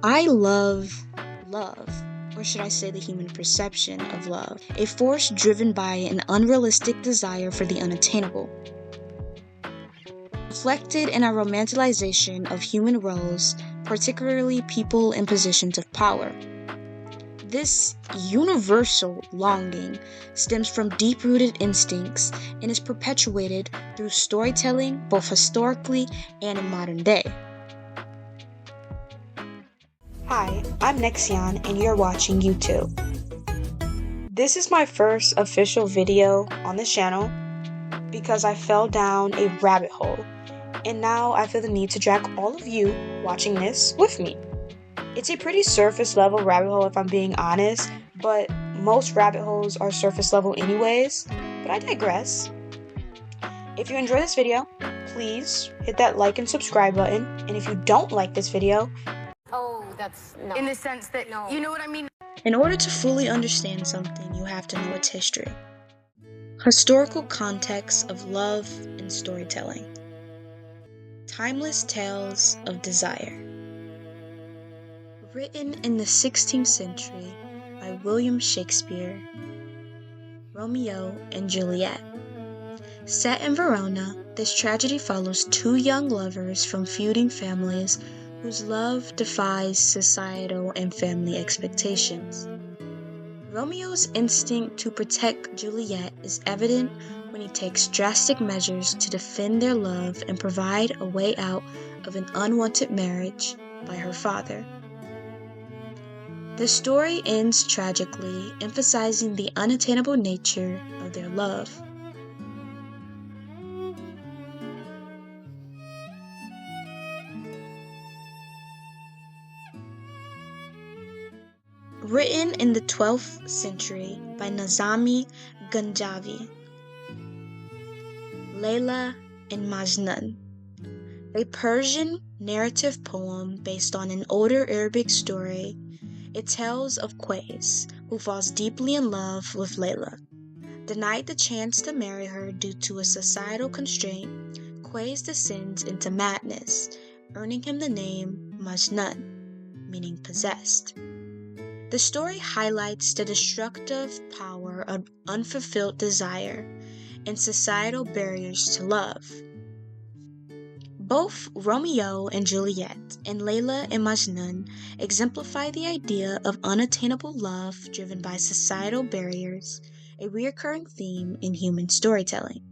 I love love, or should I say the human perception of love, a force driven by an unrealistic desire for the unattainable. Reflected in our romanticization of human roles, particularly people in positions of power. This universal longing stems from deep-rooted instincts and is perpetuated through storytelling both historically and in modern day. Hi, I'm Nexion and you're watching YouTube. This is my first official video on this channel because I fell down a rabbit hole and now I feel the need to drag all of you watching this with me. It's a pretty surface level rabbit hole if I'm being honest, but most rabbit holes are surface level anyways, but I digress. If you enjoy this video, please hit that like and subscribe button, and if you don't like this video, that's no. In the sense that, no. You know what I mean? In order to fully understand something, you have to know its history. Historical context of love and storytelling. Timeless tales of desire. Written in the 16th century by William Shakespeare, Romeo and Juliet. Set in Verona, this tragedy follows two young lovers from feuding families whose love defies societal and family expectations. Romeo's instinct to protect Juliet is evident when he takes drastic measures to defend their love and provide a way out of an unwanted marriage by her father. The story ends tragically, emphasizing the unattainable nature of their love. Written in the 12th century by Nizami Ganjavi. Layla and Majnun. A Persian narrative poem based on an older Arabic story. It tells of Qays, who falls deeply in love with Layla. Denied the chance to marry her due to a societal constraint, Qays descends into madness, earning him the name Majnun, meaning possessed. The story highlights the destructive power of unfulfilled desire and societal barriers to love. Both Romeo and Juliet and Layla and Majnun exemplify the idea of unattainable love driven by societal barriers, a recurring theme in human storytelling.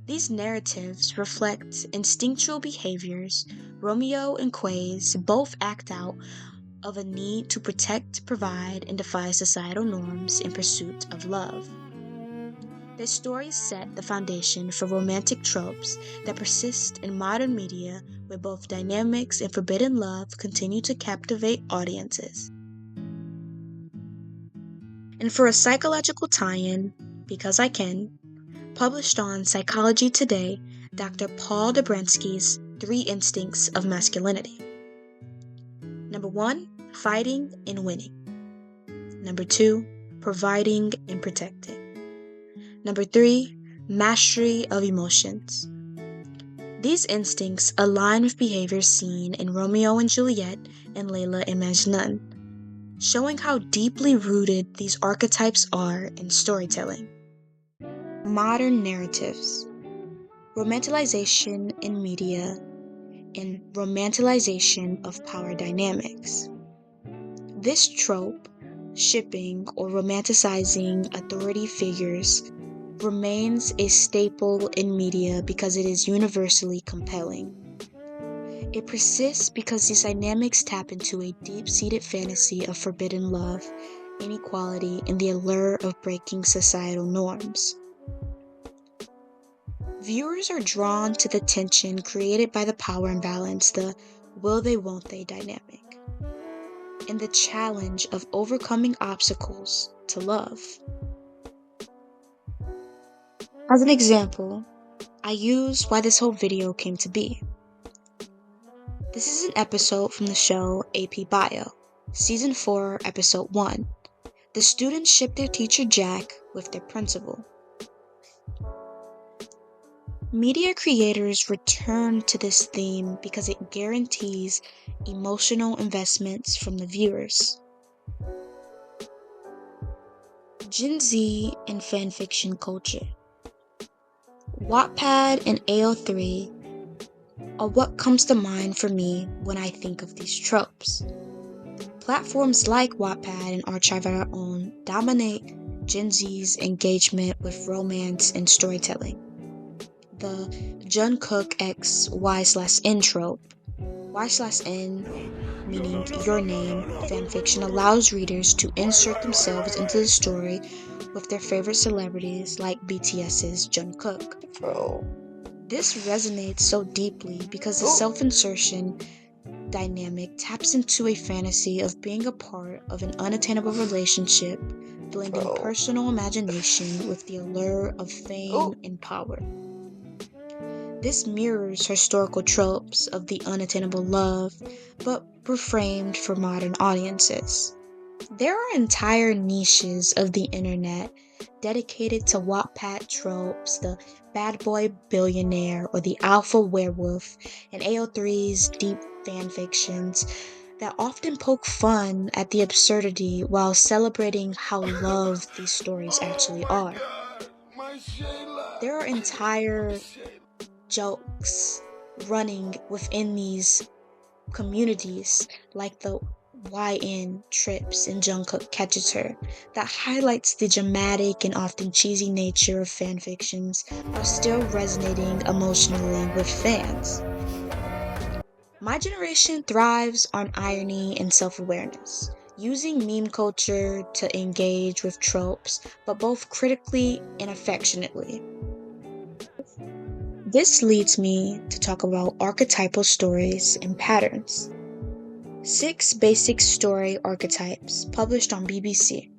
These narratives reflect instinctual behaviors Romeo and Qays both act out of a need to protect, provide, and defy societal norms in pursuit of love. Their stories set the foundation for romantic tropes that persist in modern media, where both dynamics and forbidden love continue to captivate audiences. And for a psychological tie-in, Because I Can, published on Psychology Today, Dr. Paul Dobransky's 3 Instincts of Masculinity. Number 1, fighting and winning. Number 2, providing and protecting. Number 3, mastery of emotions. These instincts align with behaviors seen in Romeo and Juliet and Layla and Majnun, showing how deeply rooted these archetypes are in storytelling. Modern narratives. Romanticization in media and romanticization of power dynamics. This trope, shipping or romanticizing authority figures, remains a staple in media because it is universally compelling. It persists because these dynamics tap into a deep-seated fantasy of forbidden love, inequality, and the allure of breaking societal norms. Viewers are drawn to the tension created by the power imbalance, the will they won't they dynamic, and the challenge of overcoming obstacles to love. As an example, I use why this whole video came to be. This is an episode from the show AP Bio, Season 4, Episode 1. The students ship their teacher Jack with their principal. Media creators return to this theme because it guarantees emotional investments from the viewers. Gen Z and fanfiction culture. Wattpad and AO3 are what comes to mind for me when I think of these tropes. Platforms like Wattpad and Archive Our Own dominate Gen Z's engagement with romance and storytelling. The Jungkook x Y/N trope, Y/N meaning your name, fanfiction allows readers to insert themselves into the story with their favorite celebrities like BTS's Jungkook. Bro. This resonates so deeply because the self-insertion dynamic taps into a fantasy of being a part of an unattainable relationship, blending personal imagination with the allure of fame and power. This mirrors historical tropes of the unattainable love, but reframed for modern audiences. There are entire niches of the internet dedicated to Wattpad tropes, the bad boy billionaire or the alpha werewolf, and AO3's deep fanfictions that often poke fun at the absurdity while celebrating how loved these stories actually are. There are entire jokes running within these communities like the YN trips and Jungkook catches her that highlights the dramatic and often cheesy nature of fanfictions while still resonating emotionally with fans. My generation thrives on irony and self-awareness, using meme culture to engage with tropes, but both critically and affectionately. This leads me to talk about archetypal stories and patterns. 6 basic story archetypes published on BBC.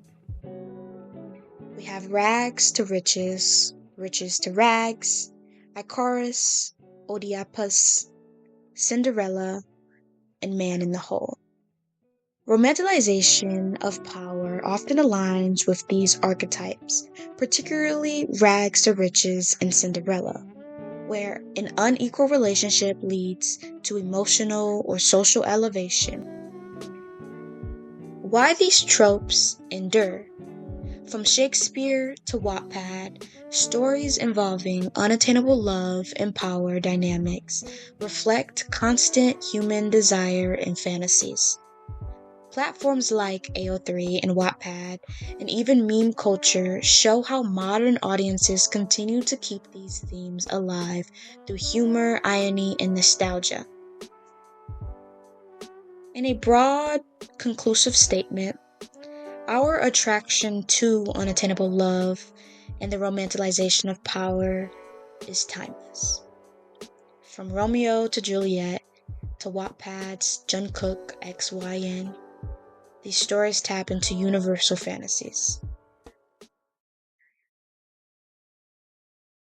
We have rags to riches, riches to rags, Icarus, Oedipus, Cinderella, and man in the hole. Romanticization of power often aligns with these archetypes, particularly rags to riches and Cinderella, where an unequal relationship leads to emotional or social elevation. Why these tropes endure. From Shakespeare to Wattpad, stories involving unattainable love and power dynamics reflect constant human desire and fantasies. Platforms like AO3 and Wattpad, and even meme culture, show how modern audiences continue to keep these themes alive through humor, irony, and nostalgia. In a broad, conclusive statement, our attraction to unattainable love and the romanticization of power is timeless. From Romeo to Juliet to Wattpad's Jungkook x YN, these stories tap into universal fantasies.